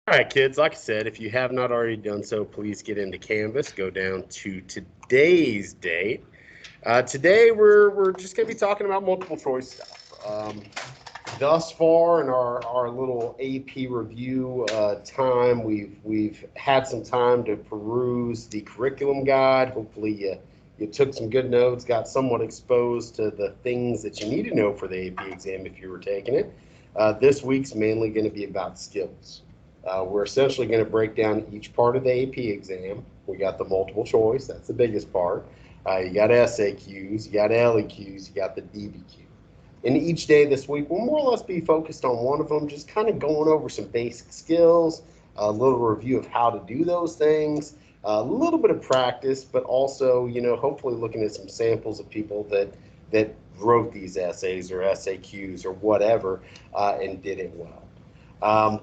All right, kids, like I said, if you have not already done so, please get into Canvas. Go down to today's date. Today, we're just going to be talking about multiple choice stuff. Thus far in our little AP review time, we've had some time to peruse the curriculum guide. Hopefully, you took some good notes, got somewhat exposed to the things that you need to know for the AP exam if you were taking it. This week's mainly going to be about skills. We're essentially going to break down each part of the AP exam. We got the multiple choice, that's the biggest part. You got SAQs, you got LEQs, you got the DBQ. And each day this week, we'll more or less be focused on one of them, just kind of going over some basic skills, a little review of how to do those things, a little bit of practice, but also, hopefully looking at some samples of people that wrote these essays or SAQs or whatever and did it well.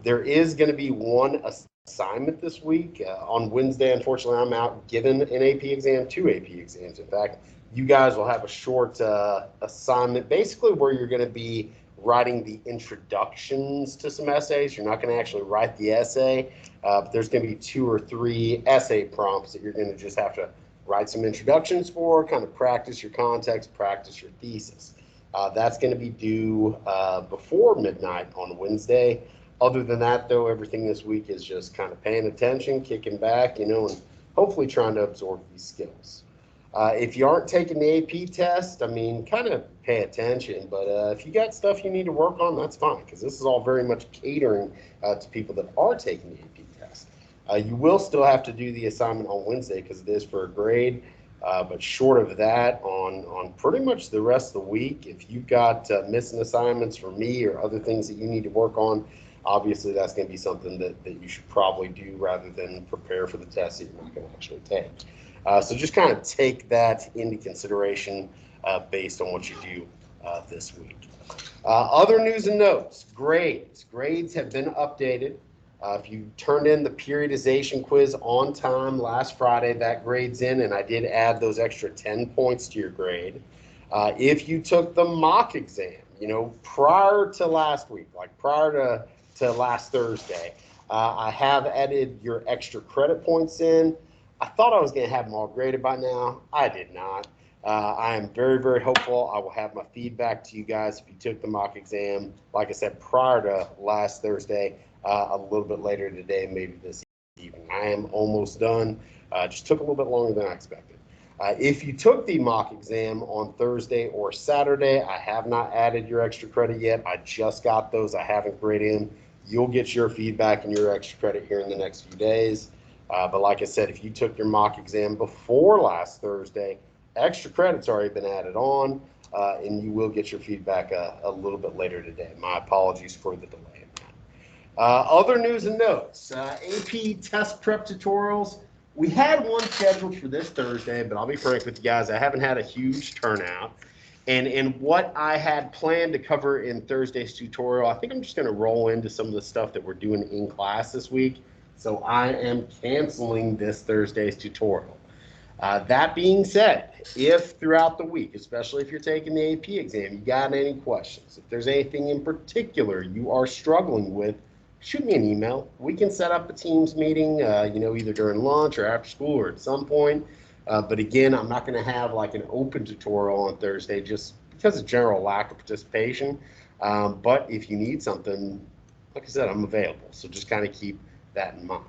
There is going to be one assignment this week. On Wednesday, unfortunately, I'm out giving an AP exam, two AP exams. In fact, you guys will have a short assignment, basically where you're going to be writing the introductions to some essays. You're not going to actually write the essay, but there's going to be two or three essay prompts that you're going to just have to write some introductions for, kind of practice your context, practice your thesis. That's going to be due before midnight on Wednesday. Other than that, though, everything this week is just kind of paying attention, kicking back, and hopefully trying to absorb these skills. If you aren't taking the AP test, I mean, kind of pay attention. But if you got stuff you need to work on, that's fine, because this is all very much catering to people that are taking the AP test. You will still have to do the assignment on Wednesday because it is for a grade. But short of that, on pretty much the rest of the week, if you've got missing assignments for me or other things that you need to work on, obviously that's going to be something that you should probably do rather than prepare for the test that you're not going to actually take. So just kind of take that into consideration based on what you do this week. Other news and notes, grades. Grades have been updated. If you turned in the periodization quiz on time last Friday, that grade's in, and I did add those extra 10 points to your grade. If you took the mock exam, prior to last week, like prior to last Thursday, I have added your extra credit points in. I thought I was going to have them all graded by now. I did not. I am very, very hopeful. I will have my feedback to you guys if you took the mock exam, like I said, prior to last Thursday, a little bit later today, maybe this evening. I am almost done. Just took a little bit longer than I expected. If you took the mock exam on Thursday or Saturday, I have not added your extra credit yet. I just got those. I haven't graded in. You'll get your feedback and your extra credit here in the next few days. But like I said, if you took your mock exam before last Thursday, extra credit's already been added on, and you will get your feedback a little bit later today. My apologies for the delay in that. Other news and notes, AP test prep tutorials. We had one scheduled for this Thursday, but I'll be frank with you guys, I haven't had a huge turnout. And what I had planned to cover in Thursday's tutorial, I think I'm just going to roll into some of the stuff that we're doing in class this week. So I am canceling this Thursday's tutorial. That being said, if throughout the week, especially if you're taking the AP exam, you got any questions, if there's anything in particular you are struggling with, shoot me an email. We can set up a Teams meeting, either during lunch or after school or at some point. But again, I'm not going to have like an open tutorial on Thursday just because of general lack of participation. But if you need something, like I said, I'm available. So just kind of keep that in mind.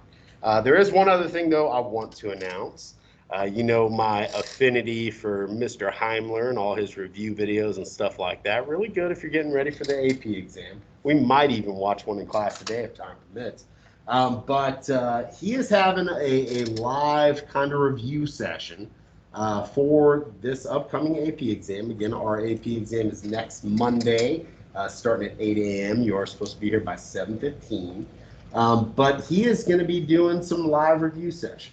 There is one other thing, though, I want to announce. My affinity for Mr. Heimler and all his review videos and stuff like that. Really good if you're getting ready for the AP exam. We might even watch one in class today if time permits. But he is having a live kind of review session for this upcoming AP exam. Again, our AP exam is next Monday, starting at 8 a.m. You are supposed to be here by 7:15. But he is going to be doing some live review sessions.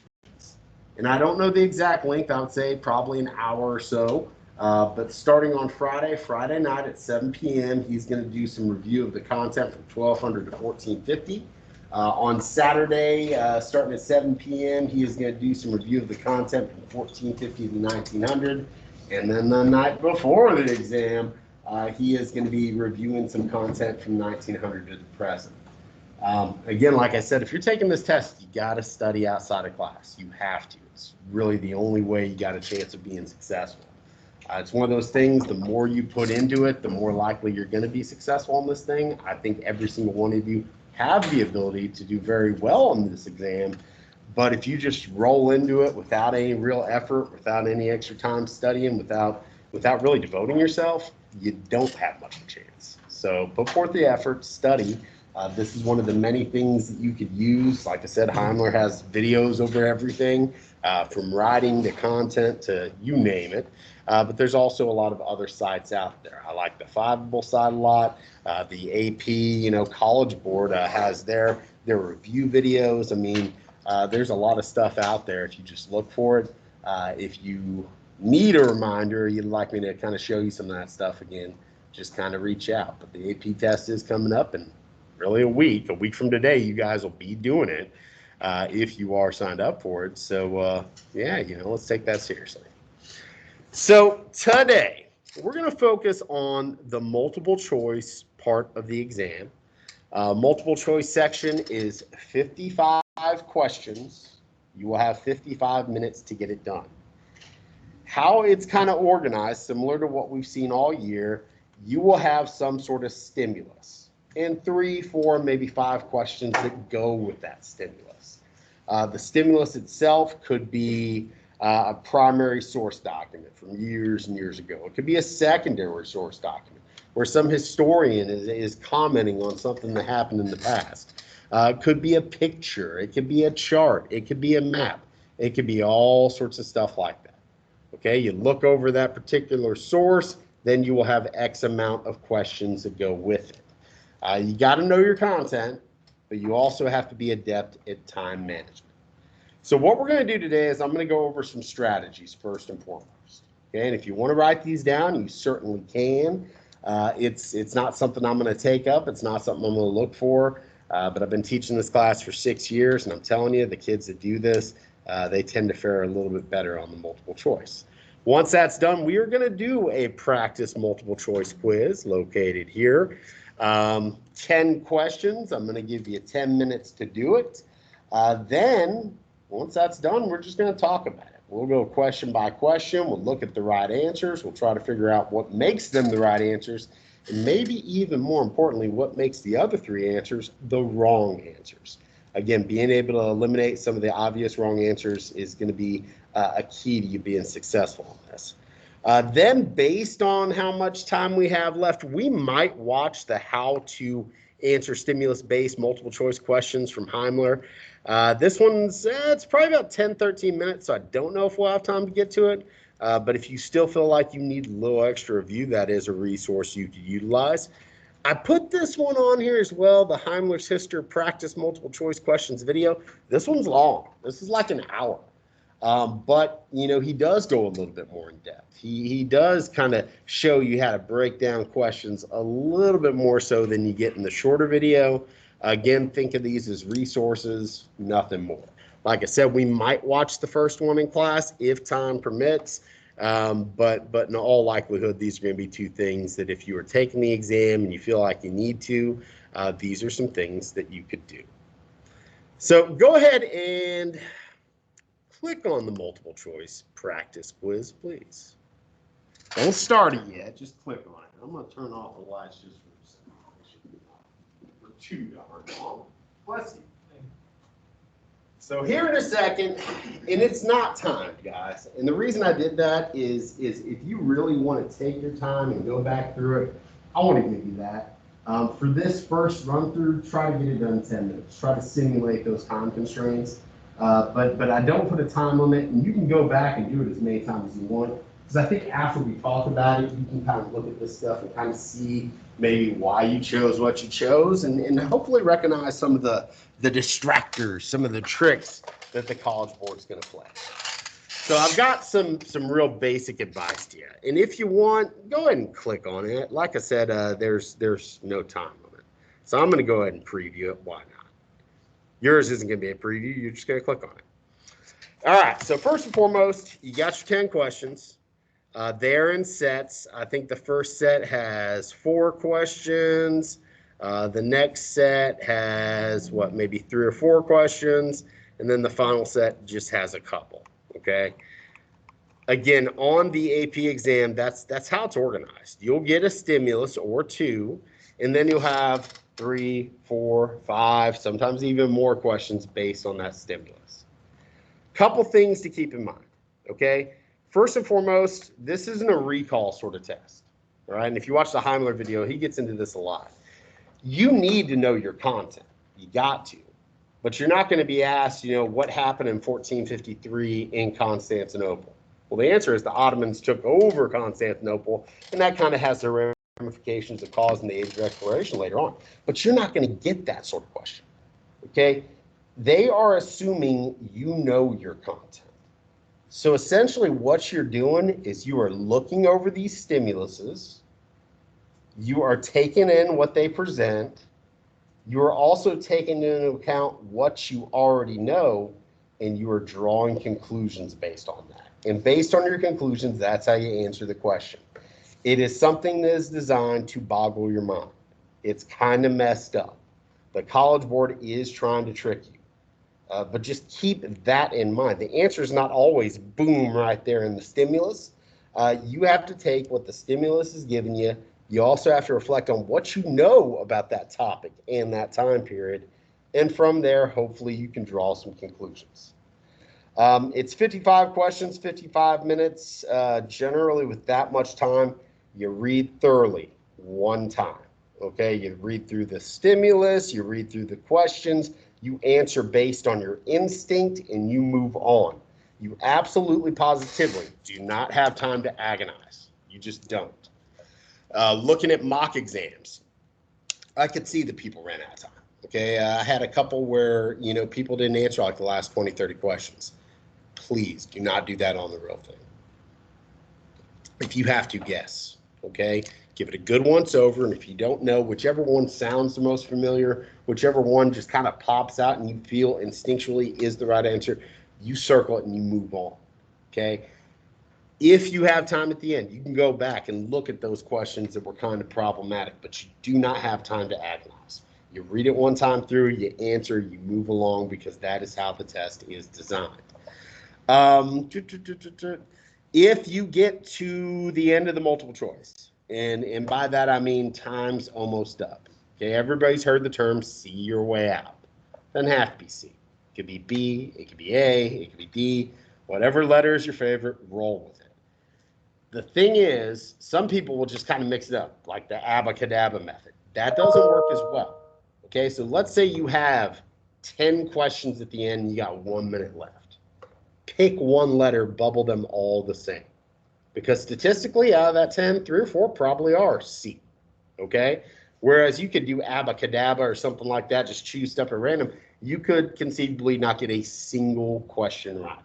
And I don't know the exact length. I would say probably an hour or so. But starting on Friday night at 7 p.m., he's going to do some review of the content from 1200 to 1450. On Saturday, starting at 7 p.m., he is going to do some review of the content from 1450 to 1900. And then the night before the exam, he is going to be reviewing some content from 1900 to the present. Again, like I said, if you're taking this test, you got to study outside of class. You have to. It's really the only way you got a chance of being successful. It's one of those things, the more you put into it, the more likely you're going to be successful on this thing. I think every single one of you have the ability to do very well on this exam. But if you just roll into it without any real effort, without any extra time studying, without really devoting yourself, you don't have much of a chance. So put forth the effort, study. This is one of the many things that you could use. Like I said, Heimler has videos over everything, from writing to content to you name it. But there's also a lot of other sites out there. I like the Fiveable site a lot. The AP, College Board has their review videos. I mean, there's a lot of stuff out there if you just look for it. If you need a reminder, you'd like me to kind of show you some of that stuff again, just kind of reach out. But the AP test is coming up in really a week from today. You guys will be doing it if you are signed up for it. So yeah, let's take that seriously. So today we're going to focus on the multiple choice part of the exam. Multiple choice section is 55 questions. You will have 55 minutes to get it done. How it's kind of organized, similar to what we've seen all year, you will have some sort of stimulus and 3, 4, maybe 5 questions that go with that stimulus. The stimulus itself could be a primary source document from years and years ago. It could be a secondary source document where some historian is commenting on something that happened in the past. It could be a picture. It could be a chart. It could be a map. It could be all sorts of stuff like that. Okay, you look over that particular source, then you will have X amount of questions that go with it. You got to know your content, but you also have to be adept at time management. So what we're going to do today is I'm going to go over some strategies first and foremost. Okay, and if you want to write these down, you certainly can. It's not something I'm going to take up. It's not something I'm going to look for. But I've been teaching this class for 6 years, and I'm telling you, the kids that do this, they tend to fare a little bit better on the multiple choice. Once that's done, we are going to do a practice multiple choice quiz located here. 10 questions. I'm going to give you 10 minutes to do it. Then, once that's done, we're just going to talk about it. We'll go question by question. We'll look at the right answers. We'll try to figure out what makes them the right answers. And maybe even more importantly, what makes the other 3 answers the wrong answers. Again, being able to eliminate some of the obvious wrong answers is going to be a key to you being successful on this. Then, based on how much time we have left, we might watch the how to answer stimulus-based multiple choice questions from Heimler. This one's, it's probably about 10, 13 minutes, so I don't know if we'll have time to get to it. But if you still feel like you need a little extra review, that is a resource you could utilize. I put this one on here as well, the Heimler's History Practice Multiple Choice Questions video. This one's long. This is like an hour. But, he does go a little bit more in depth. He does kind of show you how to break down questions a little bit more so than you get in the shorter video. Again, think of these as resources, nothing more. Like I said, we might watch the first one in class if time permits. But in all likelihood, these are going to be 2 things that if you are taking the exam and you feel like you need to, these are some things that you could do. So go ahead and click on the multiple choice practice quiz, please. Don't start it yet, just click on it. I'm going to turn off the lights just for a second. For too darn long. Bless you. So here in a second, and it's not timed, guys. And the reason I did that is if you really want to take your time and go back through it, I want to give you that. For this first run through, try to get it done in 10 minutes. Try to simulate those time constraints. But I don't put a time limit, and you can go back and do it as many times as you want. Because I think after we talk about it, you can kind of look at this stuff and kind of see maybe why you chose what you chose, and hopefully recognize some of the distractors, some of the tricks that the College Board's going to play. So I've got some real basic advice to you. And if you want, go ahead and click on it. Like I said, there's no time limit. So I'm going to go ahead and preview it. Why not? Yours isn't going to be a preview. You're just going to click on it. All right. So first and foremost, you got your 10 questions. They're in sets. I think the first set has 4 questions. The next set has what, maybe 3 or 4 questions, and then the final set just has a couple. Okay. Again, on the AP exam, that's how it's organized. You'll get a stimulus or 2, and then you'll have 3, 4, 5, sometimes even more questions based on that stimulus. Couple things to keep in mind. Okay. First and foremost, this isn't a recall sort of test. All right. And if you watch the Heimler video, he gets into this a lot. You need to know your content. You got to. But you're not going to be asked, what happened in 1453 in Constantinople? Well, the answer is the Ottomans took over Constantinople, and that kind of has the ramifications of causing the Age of Exploration later on. But you're not going to get that sort of question. Okay? They are assuming you know your content. So essentially what you're doing is you are looking over these stimuluses. You are taking in what they present. You are also taking into account what you already know, and you are drawing conclusions based on that. And based on your conclusions, that's how you answer the question. It is something that is designed to boggle your mind. It's kind of messed up. The College Board is trying to trick you. But just keep that in mind. The answer is not always boom right there in the stimulus. You have to take what the stimulus is giving you. You also have to reflect on what you know about that topic and that time period. And from there, hopefully you can draw some conclusions. It's 55 questions, 55 minutes. Generally, with that much time, you read thoroughly one time. Okay, you read through the stimulus, you read through the questions, you answer based on your instinct, and you move on. You absolutely positively do not have time to agonize. You just don't. Looking at mock exams, I could see that people ran out of time. Okay, I had a couple where, people didn't answer like the last 20, 30 questions. Please do not do that on the real thing. If you have to, guess. Okay, give it a good once over, and if you don't know, whichever one sounds the most familiar, whichever one just kind of pops out and you feel instinctually is the right answer, you circle it and you move on. Okay. If you have time at the end, you can go back and look at those questions that were kind of problematic, but you do not have time to agonize. You read it one time through, you answer, you move along, because that is how the test is designed. If you get to the end of the multiple choice, and by that I mean time's almost up. Okay, everybody's heard the term see your way out. Doesn't have to be C. It could be B, it could be A, it could be D. Whatever letter is your favorite, roll with it. The thing is, some people will just kind of mix it up, like the abacadabra method. That doesn't work as well. Okay, so let's say you have 10 questions at the end, and you got 1 minute left. Pick one letter, bubble them all the same. Because statistically, out of that 10, 3 or 4 probably are C. Okay? Whereas you could do abacadabra or something like that, just choose stuff at random. You could conceivably not get a single question right.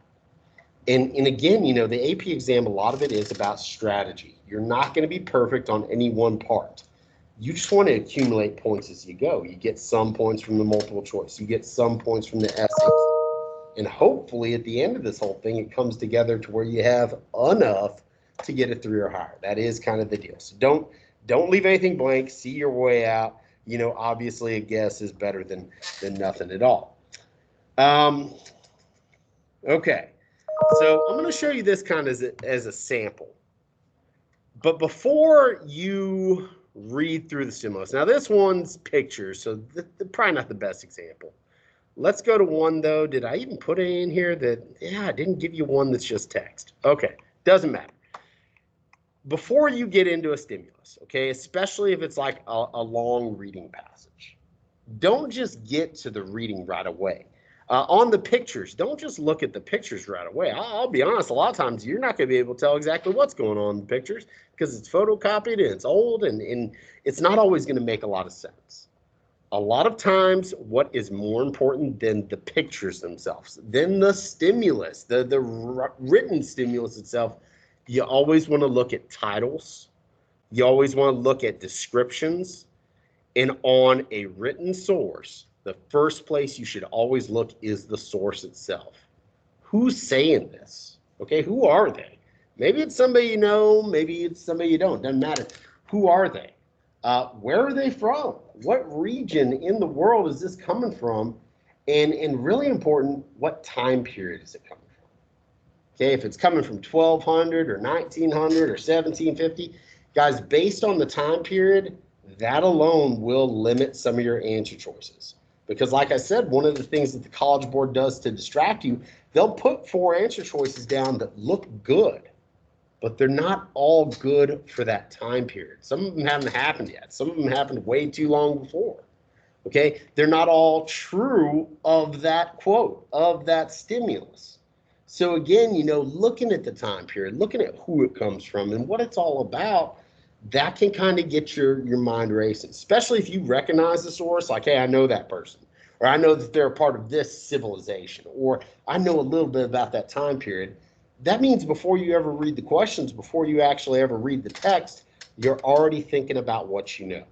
And again, the AP exam, a lot of it is about strategy. You're not going to be perfect on any one part. You just want to accumulate points as you go. You get some points from the multiple choice. You get some points from the essays. And hopefully at the end of this whole thing, it comes together to where you have enough to get a 3 or higher. That is kind of the deal. So don't leave anything blank. See your way out. Obviously a guess is better than nothing at all. Okay. So I'm going to show you this kind of as a sample. But before you read through the stimulus, now this one's pictures, so probably not the best example. Let's go to one, though. Did I even put it in here I didn't give you one that's just text. Okay, doesn't matter. Before you get into a stimulus, okay, especially if it's like a long reading passage, don't just get to the reading right away. On the pictures, don't just look at the pictures right away. I'll be honest, a lot of times you're not going to be able to tell exactly what's going on in the pictures because it's photocopied and it's old and it's not always going to make a lot of sense. A lot of times what is more important than the pictures themselves, than the stimulus, the written stimulus itself, you always want to look at titles. You always want to look at descriptions. And on a written source, the first place you should always look is the source itself. Who's saying this? Okay, who are they? Maybe it's somebody you know, maybe it's somebody you don't. Doesn't matter. Who are they? Where are they from? What region in the world is this coming from? And really important, what time period is it coming from? Okay, if it's coming from 1200 or 1900 or 1750, guys, based on the time period, that alone will limit some of your answer choices. Because like I said, one of the things that the College Board does to distract you, they'll put 4 answer choices down that look good, but they're not all good for that time period. Some of them haven't happened yet. Some of them happened way too long before. Okay, they're not all true of that quote, of that stimulus. So again, looking at the time period, looking at who it comes from and what it's all about, that can kind of get your mind racing, especially if you recognize the source, like, hey, I know that person, or I know that they're a part of this civilization, or I know a little bit about that time period. That means before you ever read the questions, before you actually ever read the text, you're already thinking about what you know.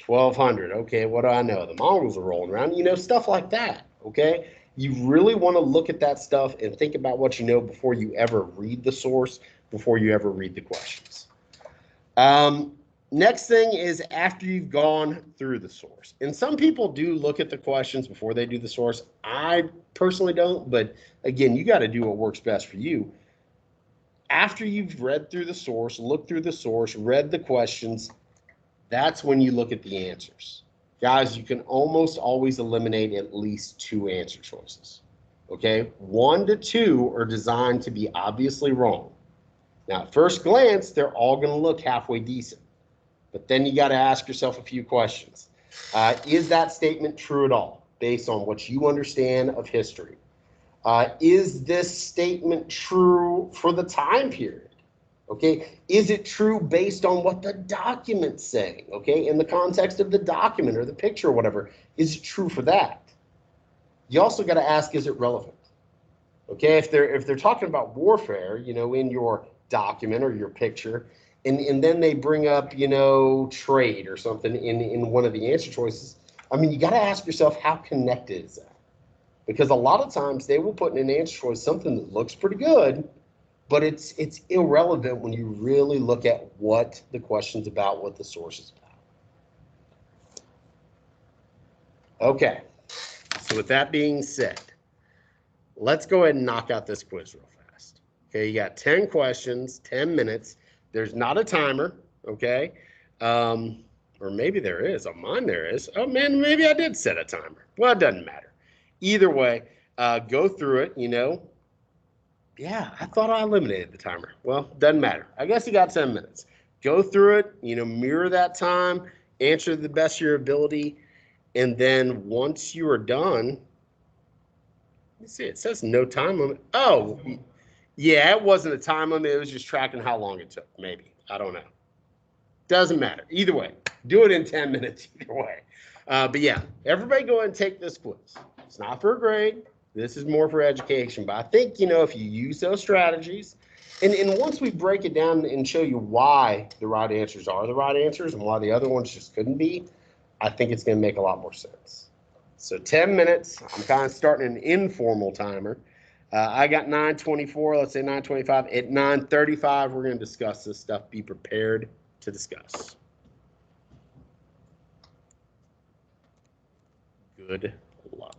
1200, okay, what do I know? The Mongols are rolling around, stuff like that, okay? You really want to look at that stuff and think about what you know before you ever read the source, before you ever read the questions. Next thing is after you've gone through the source. And some people do look at the questions before they do the source. I personally don't, but again, you got to do what works best for you. After you've read through the source, looked through the source, read the questions, that's when you look at the answers. Guys, you can almost always eliminate at least 2 answer choices. Okay? 1 to 2 are designed to be obviously wrong. Now, at first glance, they're all going to look halfway decent. But then you got to ask yourself a few questions. Is that statement true at all, based on what you understand of history? Is this statement true for the time period? Okay, is it true based on what the document's saying? Okay, in the context of the document or the picture or whatever, is it true for that? You also got to ask, is it relevant? Okay, if they're talking about warfare, in your document or your picture, and then they bring up, trade or something in one of the answer choices, I mean, you got to ask yourself, how connected is that? Because a lot of times they will put in an answer choice something that looks pretty good, but it's irrelevant when you really look at what the question's about, what the source is about. Okay, so with that being said, let's go ahead and knock out this quiz real fast. Okay, you got 10 questions, 10 minutes. There's not a timer, okay? Or maybe there is. On mine there is. Oh, man, maybe I did set a timer. Well, it doesn't matter. Either way, go through it, Yeah, I thought I eliminated the timer. Well, doesn't matter. I guess you got 10 minutes. Go through it, mirror that time, answer the best of your ability, and then once you are done, let me see, it says no time limit. Oh, yeah, it wasn't a time limit. It was just tracking how long it took, maybe. I don't know. Doesn't matter. Either way, do it in 10 minutes either way. But yeah, everybody go ahead and take this quiz. It's not for a grade. This is more for education. But I think, if you use those strategies, and once we break it down and show you why the right answers are the right answers and why the other ones just couldn't be, I think it's going to make a lot more sense. So 10 minutes. I'm kind of starting an informal timer. I got 9:24. Let's say 9:25. At 9:35, we're going to discuss this stuff. Be prepared to discuss. Good luck.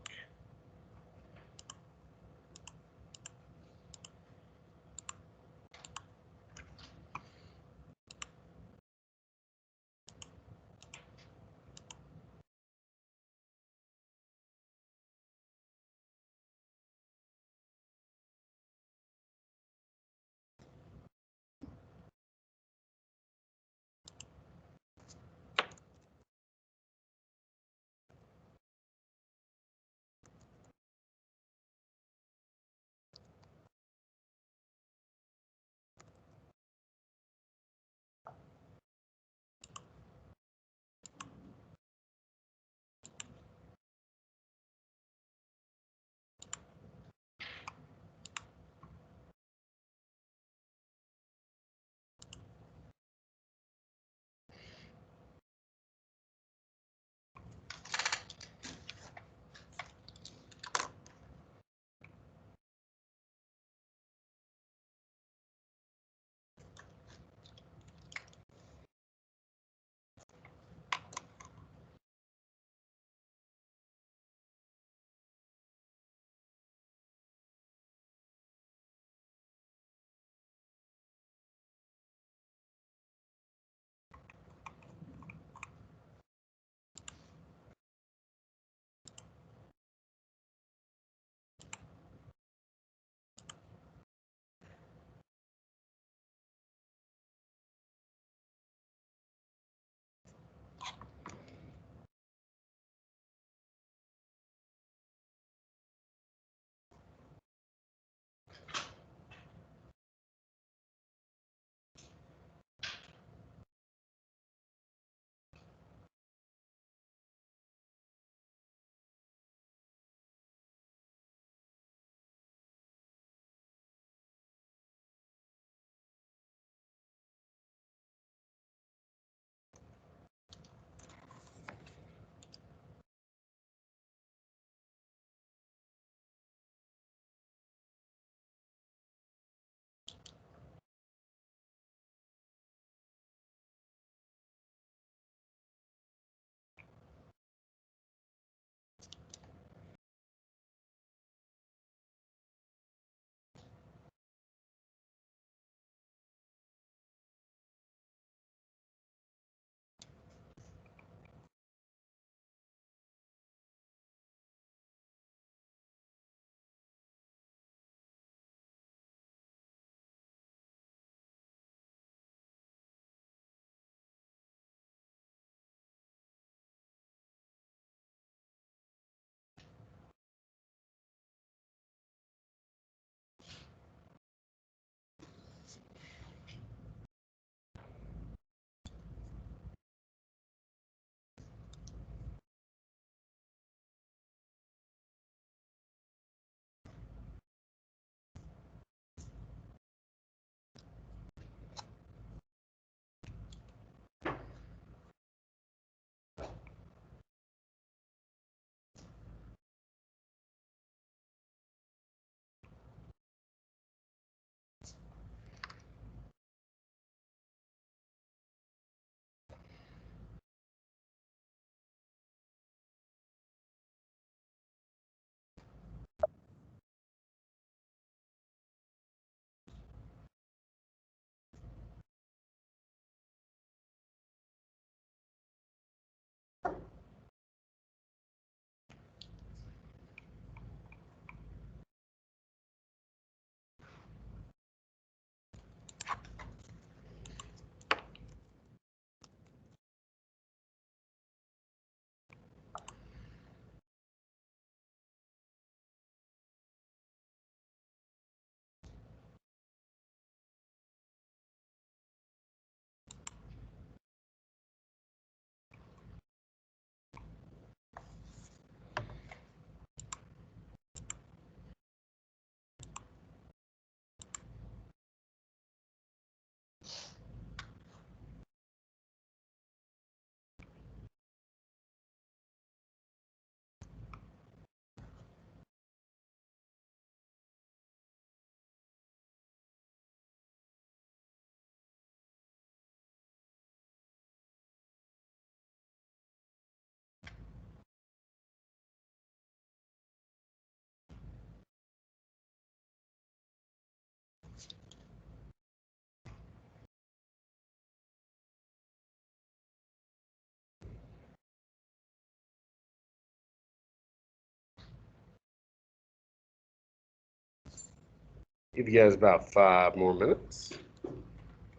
Give you guys about 5 more minutes.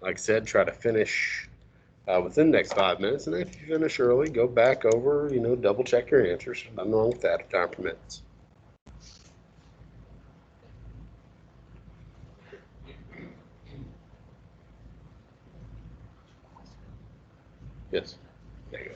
Like I said, try to finish within the next 5 minutes, and if you finish early, go back over, double check your answers. Nothing wrong with that if time permits. Yes. There you go.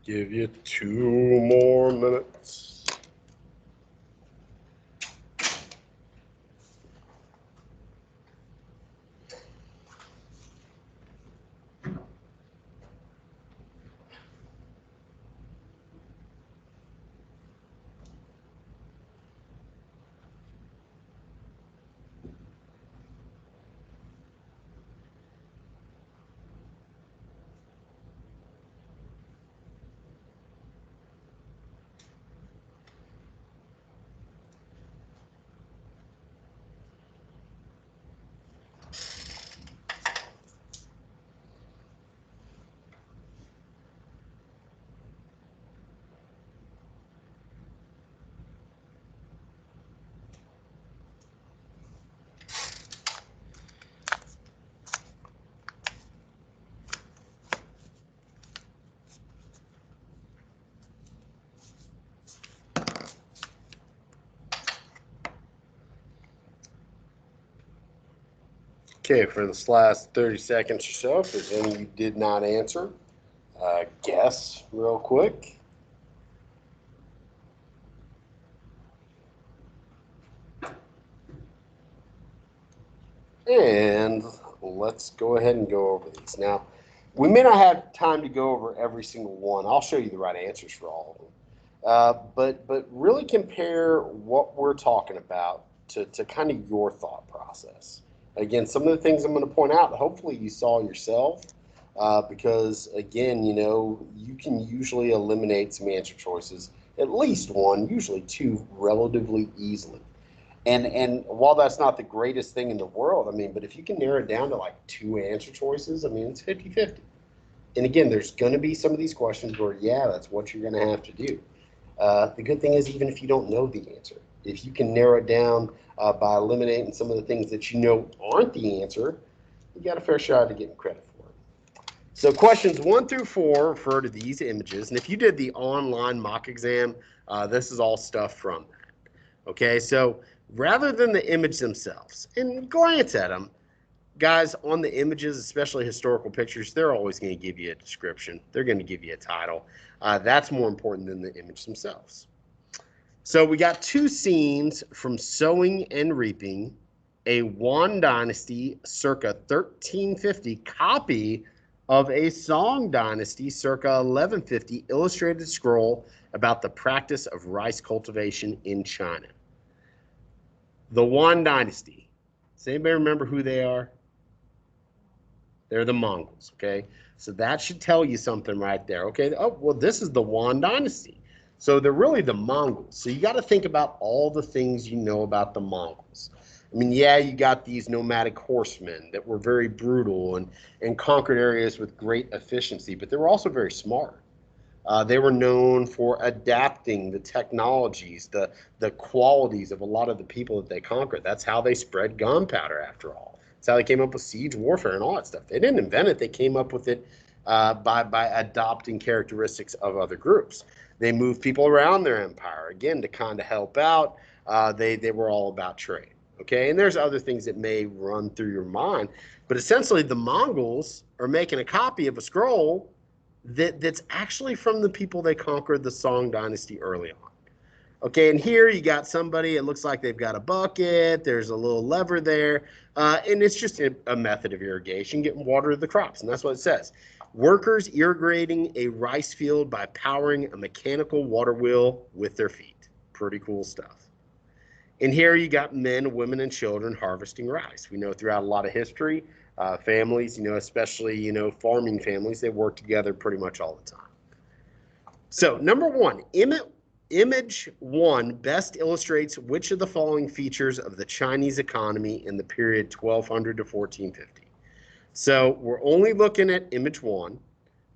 Give you 2 more minutes. Okay, for this last 30 seconds or so, if there's any you did not answer, guess real quick. And let's go ahead and go over these. Now, we may not have time to go over every single one. I'll show you the right answers for all of them. But really compare what we're talking about to kind of your thought process. Again, some of the things I'm going to point out, hopefully you saw yourself, because again, you can usually eliminate some answer choices, at least one, usually two, relatively easily. And while that's not the greatest thing in the world, I mean, but if you can narrow it down to like two answer choices, I mean, it's 50-50. And again, there's going to be some of these questions where, yeah, that's what you're going to have to do. The good thing is, even if you don't know the answer, if you can narrow it down by eliminating some of the things that you know aren't the answer, you got a fair shot at getting credit for it. So questions 1 through 4 refer to these images. And if you did the online mock exam, this is all stuff from that. Okay, so rather than the image themselves, and glance at them, guys, on the images, especially historical pictures, they're always going to give you a description. They're going to give you a title. That's more important than the image themselves. So we got two scenes from Sowing and Reaping, a Yuan Dynasty circa 1350 copy of a Song Dynasty circa 1150 illustrated scroll about the practice of rice cultivation in China. The Yuan Dynasty. Does anybody remember who they are? They're the Mongols, okay? So that should tell you something right there, okay? Oh, well, this is the Yuan Dynasty. So they're really the Mongols. So you got to think about all the things you know about the Mongols. I mean, yeah, you got these nomadic horsemen that were very brutal and conquered areas with great efficiency, but they were also very smart. They were known for adapting the technologies, the qualities of a lot of the people that they conquered. That's how they spread gunpowder, after all. That's how they came up with siege warfare and all that stuff. They didn't invent it. They came up with it by adopting characteristics of other groups. They moved people around their empire, again, to kind of help out. They were all about trade. Okay, and there's other things that may run through your mind, but essentially the Mongols are making a copy of a scroll that's actually from the people they conquered the Song Dynasty early on. Okay, and here you got somebody, it looks like they've got a bucket, there's a little lever there, and it's just a method of irrigation, getting water to the crops, and that's what it says. Workers irrigating a rice field by powering a mechanical water wheel with their feet. Pretty cool stuff. And here you got men, women, and children harvesting rice. We know throughout a lot of history, families, especially, farming families, they work together pretty much all the time. So number one, image 1 best illustrates which of the following features of the Chinese economy in the period 1200 to 1450. So we're only looking at image 1.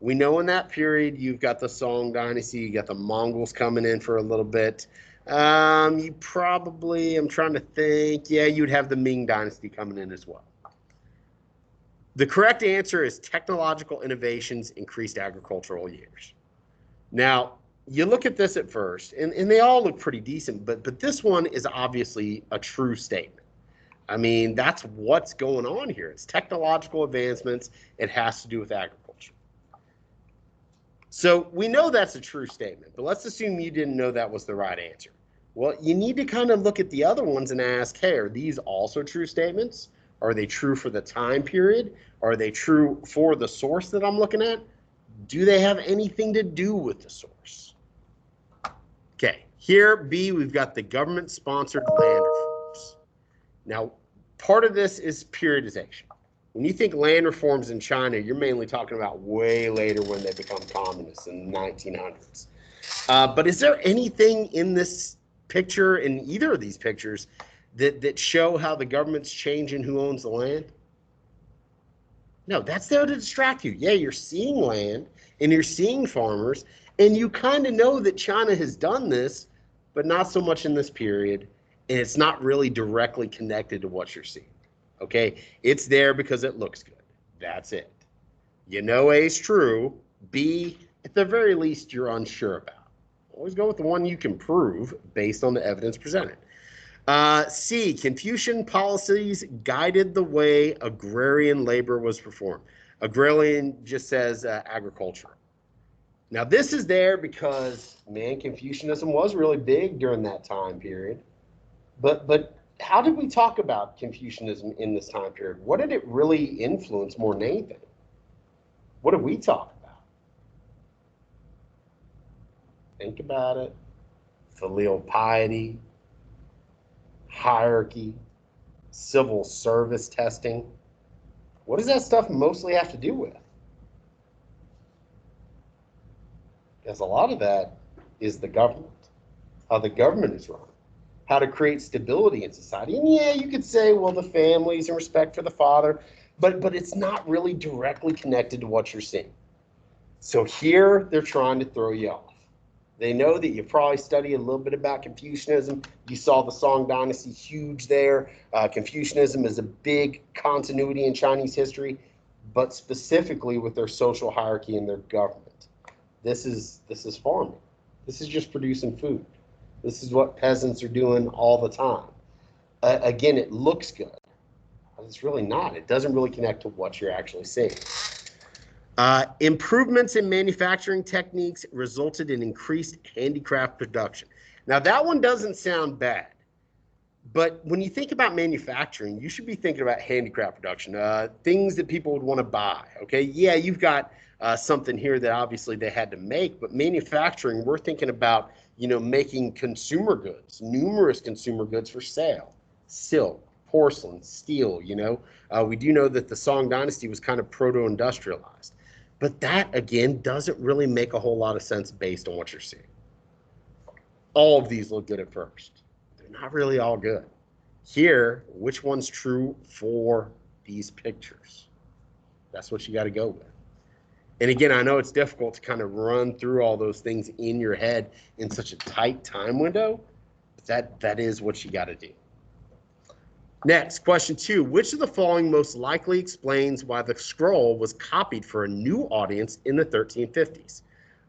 We know in that period you've got the Song Dynasty, you got the Mongols coming in for a little bit. You probably, I'm trying to think, yeah, you'd have the Ming Dynasty coming in as well. The correct answer is technological innovations increased agricultural years. Now, you look at this at first, and they all look pretty decent, but this one is obviously a true statement. I mean, that's what's going on here. It's technological advancements. It has to do with agriculture. So we know that's a true statement, but let's assume you didn't know that was the right answer. Well, you need to kind of look at the other ones and ask, hey, are these also true statements? Are they true for the time period? Are they true for the source that I'm looking at? Do they have anything to do with the source? Okay, here, B, we've got the government-sponsored land reforms. Now, part of this is periodization. When you think land reforms in China, you're mainly talking about way later when they become communists in the 1900s. But is there anything in this picture, in either of these pictures, that show how the government's changing who owns the land? No, that's there to distract you. Yeah, you're seeing land and you're seeing farmers, and you kind of know that China has done this, but not so much in this period, and it's not really directly connected to what you're seeing. Okay, it's there because it looks good. That's it. You know A is true. B, at the very least, you're unsure about. Always go with the one you can prove based on the evidence presented. C, Confucian policies guided the way agrarian labor was performed. Agrarian just says agriculture. Now, this is there because, man, Confucianism was really big during that time period. But how did we talk about Confucianism in this time period? What did it really influence more than anything? What did we talk about? Think about it. Filial piety, hierarchy, civil service testing. What does that stuff mostly have to do with? Because a lot of that is the government, how the government is run, how to create stability in society. And yeah, you could say, well, the families and respect for the father, but it's not really directly connected to what you're seeing. So here they're trying to throw you off. They know that you probably studied a little bit about Confucianism. You saw the Song Dynasty huge there. Confucianism is a big continuity in Chinese history, but specifically with their social hierarchy and their government. This is farming. This is just producing food. This is what peasants are doing all the time. Again, it looks good, but it's really not. It doesn't really connect to what you're actually seeing. Improvements in manufacturing techniques resulted in increased handicraft production. Now, that one doesn't sound bad, but when you think about manufacturing, you should be thinking about handicraft production, things that people would want to buy, okay? Yeah, you've got something here that obviously they had to make, but manufacturing, we're thinking about, making consumer goods, numerous consumer goods for sale, silk, porcelain, steel, we do know that the Song Dynasty was kind of proto-industrialized. But that, again, doesn't really make a whole lot of sense based on what you're seeing. All of these look good at first. They're not really all good. Here, which one's true for these pictures? That's what you got to go with. And again, I know it's difficult to kind of run through all those things in your head in such a tight time window, but that is what you got to do. Next, question 2. Which of the following most likely explains why the scroll was copied for a new audience in the 1350s?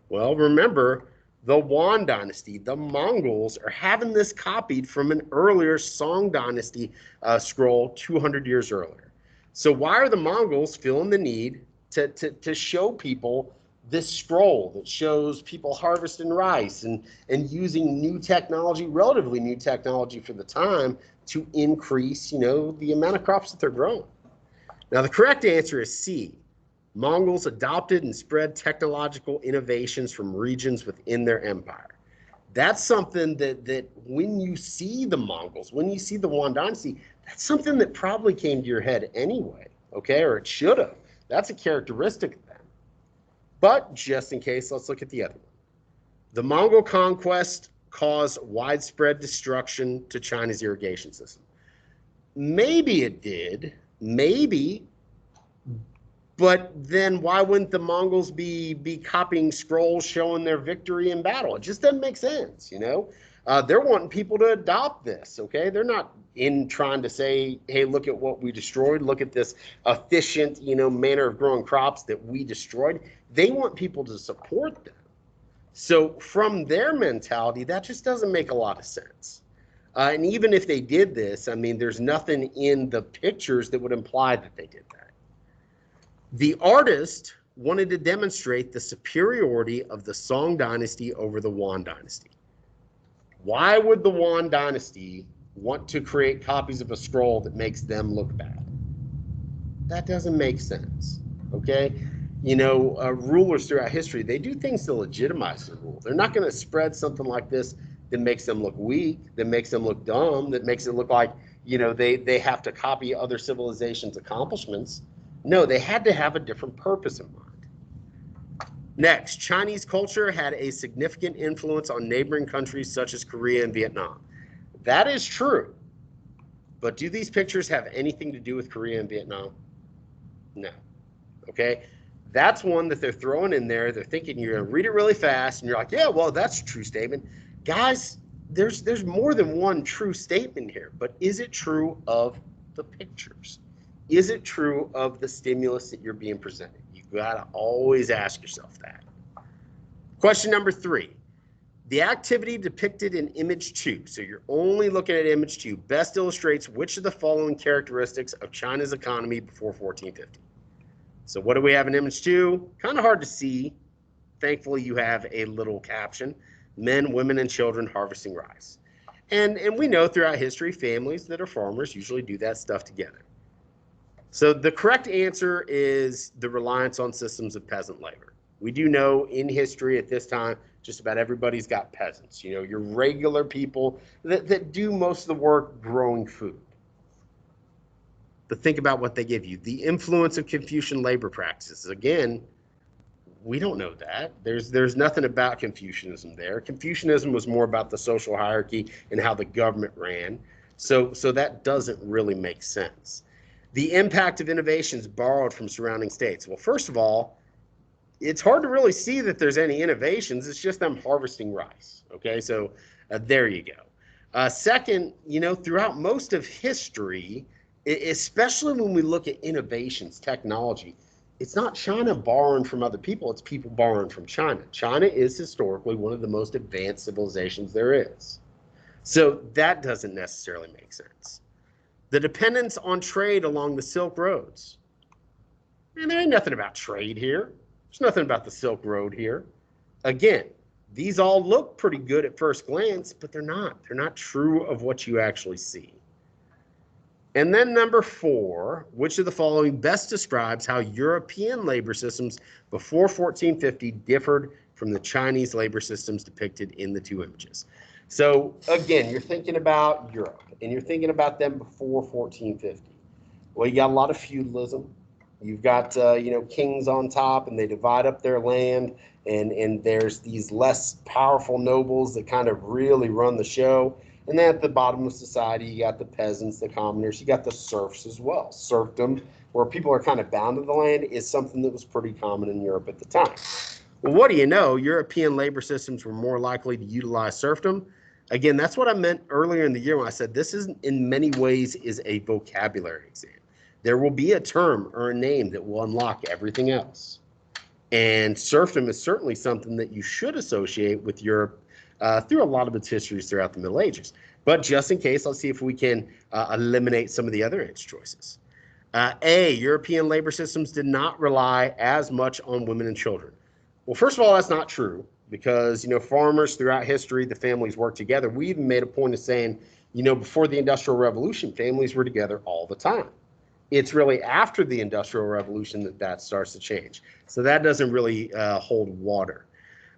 Well, remember, the Yuan dynasty, the Mongols, are having this copied from an earlier Song dynasty scroll 200 years earlier. So why are the Mongols feeling the need to show people this scroll that shows people harvesting rice and using new technology, relatively new technology for the time, to increase, the amount of crops that they're growing? Now, the correct answer is C. Mongols adopted and spread technological innovations from regions within their empire. That's something that when you see the Mongols, when you see the Yuan dynasty, that's something that probably came to your head anyway, okay? Or it should have. That's a characteristic of them. But just in case, let's look at the other one. The Mongol conquest caused widespread destruction to China's irrigation system. Maybe it did, maybe, but then why wouldn't the Mongols be copying scrolls showing their victory in battle? It just doesn't make sense, They're wanting people to adopt this, okay? They're not trying to say, hey, look at what we destroyed. Look at this efficient, manner of growing crops that we destroyed. They want people to support them. So from their mentality, that just doesn't make a lot of sense. And even if they did this, there's nothing in the pictures that would imply that they did that. The artist wanted to demonstrate the superiority of the Song dynasty over the Yuan dynasty. Why would the Yuan dynasty want to create copies of a scroll that makes them look bad? That doesn't make sense, okay? Rulers throughout history, they do things to legitimize the rule. They're not going to spread something like this that makes them look weak, that makes them look dumb, that makes it look like, they have to copy other civilizations' accomplishments. No, they had to have a different purpose in mind. Next, Chinese culture had a significant influence on neighboring countries such as Korea and Vietnam. That is true. But do these pictures have anything to do with Korea and Vietnam? No. Okay? That's one that they're throwing in there. They're thinking you're going to read it really fast, and you're like, yeah, well, that's a true statement. Guys, there's more than one true statement here, but is it true of the pictures? Is it true of the stimulus that you're being presented? You got to always ask yourself that. Question number 3. The activity depicted in image 2, so you're only looking at image 2, best illustrates which of the following characteristics of China's economy before 1450. So what do we have in image 2? Kind of hard to see. Thankfully, you have a little caption: men, women, and children harvesting rice. And we know throughout history, families that are farmers usually do that stuff together. So the correct answer is the reliance on systems of peasant labor. We do know in history at this time, just about everybody's got peasants, your regular people that do most of the work growing food. but think about what they give you. The influence of Confucian labor practices. Again, we don't know that. There's nothing about Confucianism there. Confucianism was more about the social hierarchy and how the government ran. So that doesn't really make sense. The impact of innovations borrowed from surrounding states. Well, first of all, it's hard to really see that there's any innovations. It's just them harvesting rice. Okay, so there you go. Second, throughout most of history, especially when we look at innovations, technology, it's not China borrowing from other people, it's people borrowing from China. China is historically one of the most advanced civilizations there is. So that doesn't necessarily make sense. The dependence on trade along the Silk Roads. Man, there ain't nothing about trade here. There's nothing about the Silk Road here. Again, these all look pretty good at first glance, but they're not. They're not true of what you actually see. And then number 4, which of the following best describes how European labor systems before 1450 differed from the Chinese labor systems depicted in the 2 images? So again, you're thinking about Europe, and you're thinking about them before 1450. Well, you got a lot of feudalism. You've got kings on top, and they divide up their land, and there's these less powerful nobles that kind of really run the show. And then at the bottom of society, you got the peasants, the commoners, you got the serfs as well. Serfdom, where people are kind of bound to the land, is something that was pretty common in Europe at the time. Well, what do you know? European labor systems were more likely to utilize serfdom. Again, that's what I meant earlier in the year when I said this is in many ways is a vocabulary exam. There will be a term or a name that will unlock everything else. And serfdom is certainly something that you should associate with Europe through a lot of its histories throughout the Middle Ages. But just in case, let's see if we can eliminate some of the other age choices. A, European labor systems did not rely as much on women and children. Well, first of all, that's not true because, farmers throughout history, the families worked together. We even made a point of saying, before the Industrial Revolution, families were together all the time. It's really after the Industrial Revolution that starts to change. So that doesn't really hold water.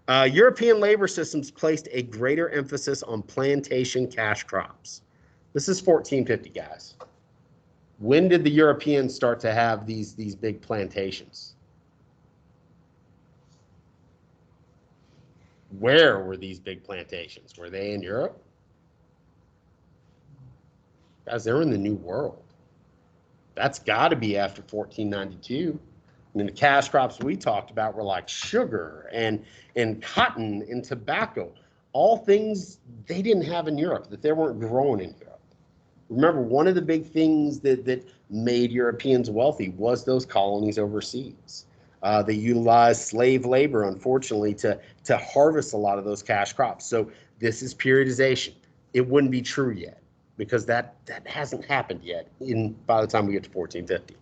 European labor systems placed a greater emphasis on plantation cash crops. This is 1450, guys. When did the Europeans start to have these big plantations? Where were these big plantations? Were they in Europe? Guys, they were in the New World. That's got to be after 1492. I mean, the cash crops we talked about were like sugar and cotton and tobacco, all things they didn't have in Europe, that they weren't growing in Europe. Remember, one of the big things that made Europeans wealthy was those colonies overseas. They utilized slave labor, unfortunately, to harvest a lot of those cash crops. So this is periodization. It wouldn't be true yet because that hasn't happened yet by the time we get to 1450.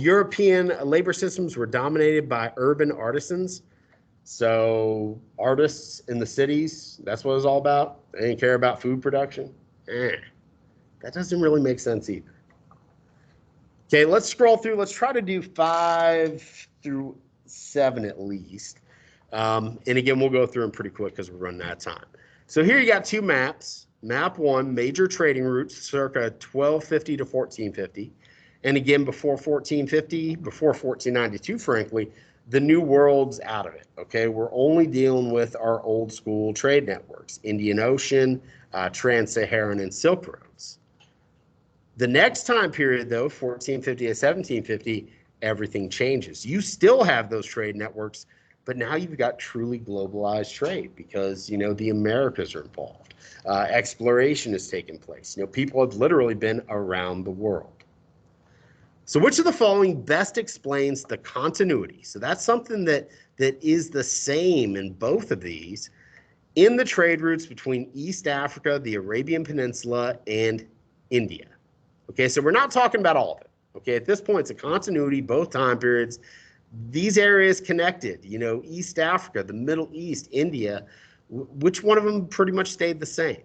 European labor systems were dominated by urban artisans. So artists in the cities, that's what it was all about. They didn't care about food production. That doesn't really make sense either. Okay, let's scroll through. Let's try to do 5 through 7 at least. And again, we'll go through them pretty quick because we're running out of time. So here you got 2 maps. Map 1, major trading routes circa 1250 to 1450. And again, before 1450, before 1492, frankly, the New World's out of it, okay? We're only dealing with our old school trade networks, Indian Ocean, Trans-Saharan, and Silk Roads. The next time period, though, 1450 to 1750, everything changes. You still have those trade networks, but now you've got truly globalized trade because, the Americas are involved. Exploration has taken place. People have literally been around the world. So which of the following best explains the continuity? So that's something that is the same in both of these in the trade routes between East Africa, the Arabian Peninsula, and India. Okay, so we're not talking about all of it. Okay, at this point, it's a continuity, both time periods. These areas connected, East Africa, the Middle East, India, which one of them pretty much stayed the same?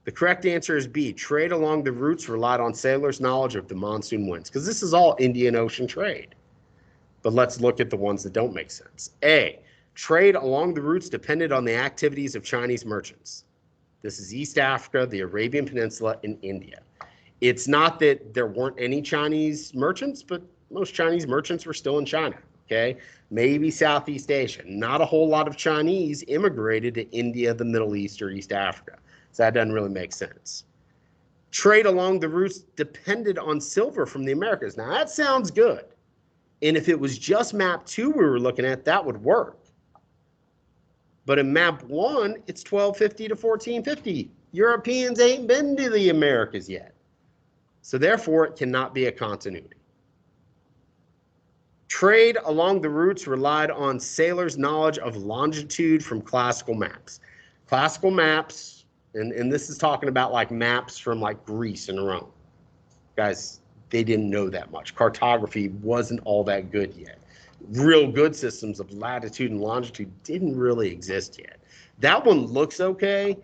The correct answer is B. Trade along the routes relied on sailors' knowledge of the monsoon winds, because this is all Indian Ocean trade. But let's look at the ones that don't make sense. A. Trade along the routes depended on the activities of Chinese merchants. This is East Africa, the Arabian Peninsula, and India. It's not that there weren't any Chinese merchants, but most Chinese merchants were still in China, okay? Maybe Southeast Asia. Not a whole lot of Chinese immigrated to India, the Middle East, or East Africa. So that doesn't really make sense. Trade along the routes depended on silver from the Americas. Now, that sounds good. And if it was just map 2 we were looking at, that would work. But in map 1, it's 1250 to 1450. Europeans ain't been to the Americas yet. So therefore, it cannot be a continuity. Trade along the routes relied on sailors' knowledge of longitude from classical maps. Classical maps, and this is talking about like maps from like Greece and Rome. Guys, they didn't know that much. Cartography wasn't all that good yet. Real good systems of latitude and longitude didn't really exist yet. That one looks okay,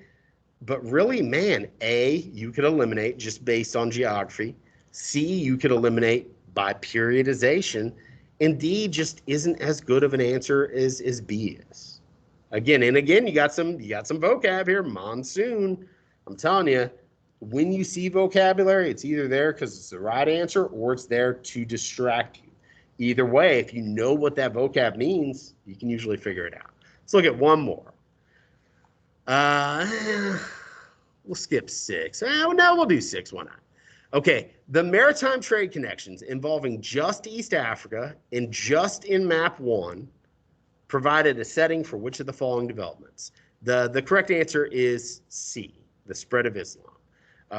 but really, man, A, you could eliminate just based on geography. C, you could eliminate by periodization. And D just isn't as good of an answer as B is. Again and again, you got some vocab here. Monsoon. I'm telling you, when you see vocabulary, it's either there because it's the right answer or it's there to distract you. Either way, if you know what that vocab means, you can usually figure it out. Let's look at one more. We'll skip 6. No, we'll do 6. Why not? Okay, the maritime trade connections involving just East Africa and just in map 1 provided a setting for which of the following developments? The correct answer is C, the spread of Islam.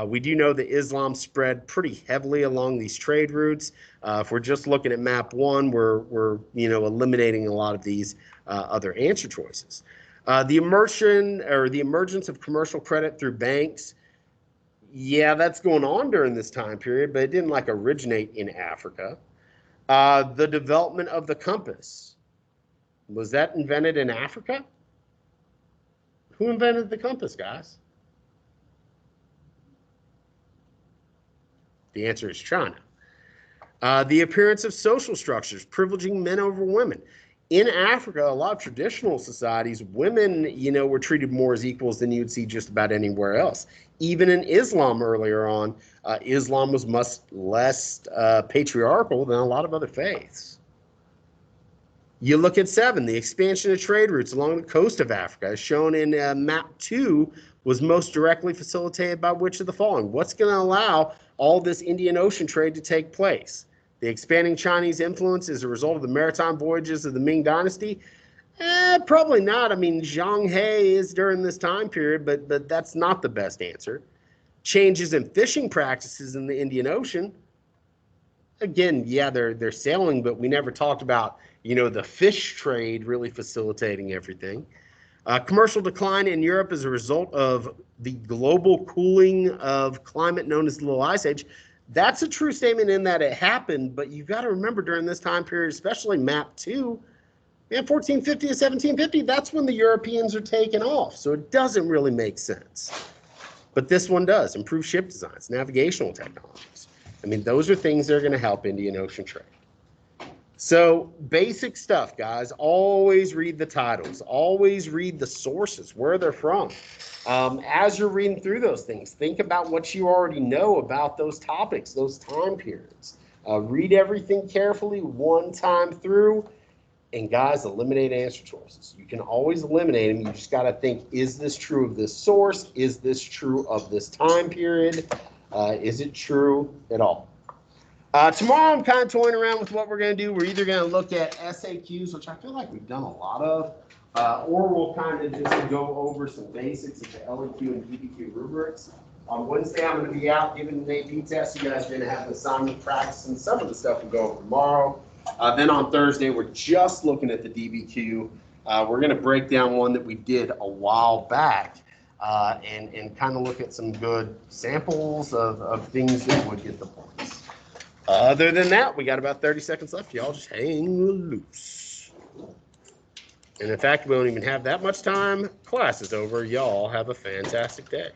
We do know that Islam spread pretty heavily along these trade routes. If we're just looking at map 1, we're eliminating a lot of these other answer choices. The emergence of commercial credit through banks, yeah, that's going on during this time period, but it didn't like originate in Africa. The development of the compass, was that invented in Africa? Who invented the compass, guys? The answer is China. The appearance of social structures privileging men over women. In Africa, a lot of traditional societies, women, were treated more as equals than you'd see just about anywhere else. Even in Islam earlier on, Islam was much less patriarchal than a lot of other faiths. You look at 7, the expansion of trade routes along the coast of Africa, as shown in map 2, was most directly facilitated by which of the following? What's going to allow all this Indian Ocean trade to take place? The expanding Chinese influence as a result of the maritime voyages of the Ming Dynasty? Probably not. I mean, Zhang He is during this time period, but that's not the best answer. Changes in fishing practices in the Indian Ocean? Again, yeah, they're sailing, but we never talked about, the fish trade really facilitating everything. Commercial decline in Europe as a result of the global cooling of climate known as the Little Ice Age. That's a true statement in that it happened, but you've got to remember during this time period, especially map 2, 1450 to 1750, that's when the Europeans are taking off. So it doesn't really make sense. But this one does. Improve ship designs, navigational technologies. I mean, those are things that are going to help Indian Ocean trade. So basic stuff, guys. Always read the titles. Always read the sources, where they're from. As you're reading through those things, think about what you already know about those topics, those time periods. Read everything carefully one time through. And guys, eliminate answer choices. You can always eliminate them. You just got to think, is this true of this source? Is this true of this time period? Is it true at all? Tomorrow, I'm kind of toying around with what we're going to do. We're either going to look at SAQs, which I feel like we've done a lot of, or we'll kind of just go over some basics of the LEQ and DBQ rubrics. On Wednesday, I'm going to be out giving the AP test. You guys are going to have the assignment practice, and some of the stuff we'll go over tomorrow. Then on Thursday, we're just looking at the DBQ. We're going to break down one that we did a while back and kind of look at some good samples of things that would get the points. Other than that, we got about 30 seconds left. Y'all just hang loose. And in fact, we don't even have that much time. Class is over. Y'all have a fantastic day.